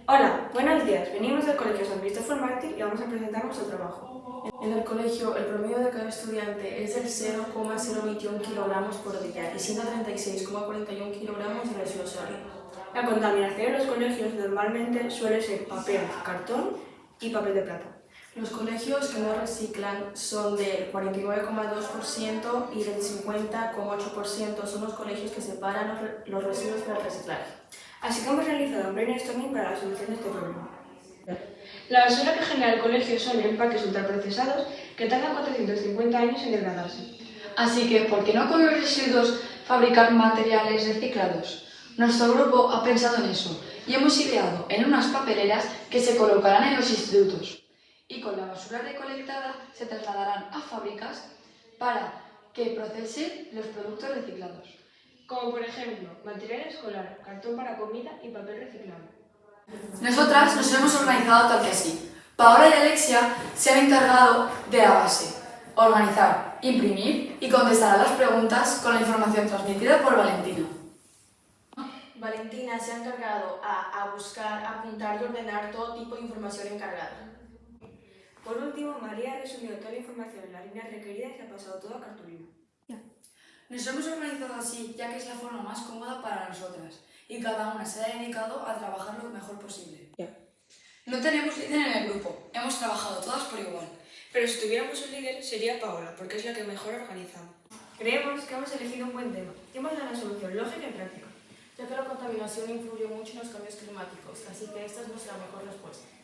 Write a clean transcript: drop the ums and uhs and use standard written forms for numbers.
Hola, buenos días. Venimos del Colegio San Cristóbal Mártir y vamos a presentar nuestro trabajo. En el colegio, el promedio de cada estudiante es del 0,021 kilogramos por día y 136,41 kilogramos de residuos sólidos. La contaminación en los colegios normalmente suele ser papel, cartón y papel de plata. Los colegios que no reciclan son del 49,2% y del 50,8% son los colegios que separan los residuos para el reciclaje. Así que hemos realizado un brainstorming para la solución de este problema. La basura que genera el colegio son empaques ultraprocesados que tardan 450 años en degradarse. Así que, ¿por qué no con los residuos fabricar materiales reciclados? Nuestro grupo ha pensado en eso y hemos ideado en unas papeleras que se colocarán en los institutos y con la basura recolectada se trasladarán a fábricas para que procesen los productos reciclados. Como por ejemplo, material escolar, cartón para comida y papel reciclado. Nosotras nos hemos organizado tal que así. Paola y Alexia se han encargado de la base, organizar, imprimir y contestar a las preguntas con la información transmitida por Valentina. Valentina se ha encargado a buscar, apuntar y ordenar todo tipo de información encargada. Por último, María ha resumido toda la información en las líneas requeridas y ha pasado todo a cartulina. Nos hemos organizado así ya que es la forma más cómoda para nosotras y cada una se ha dedicado a trabajar lo mejor posible. No tenemos líder en el grupo, hemos trabajado todas por igual. Pero si tuviéramos un líder sería Paola, porque es la que mejor organiza. Creemos que hemos elegido un buen tema y hemos dado una solución lógica y práctica. Ya que la contaminación influye mucho en los cambios climáticos, así que esta es nuestra mejor respuesta.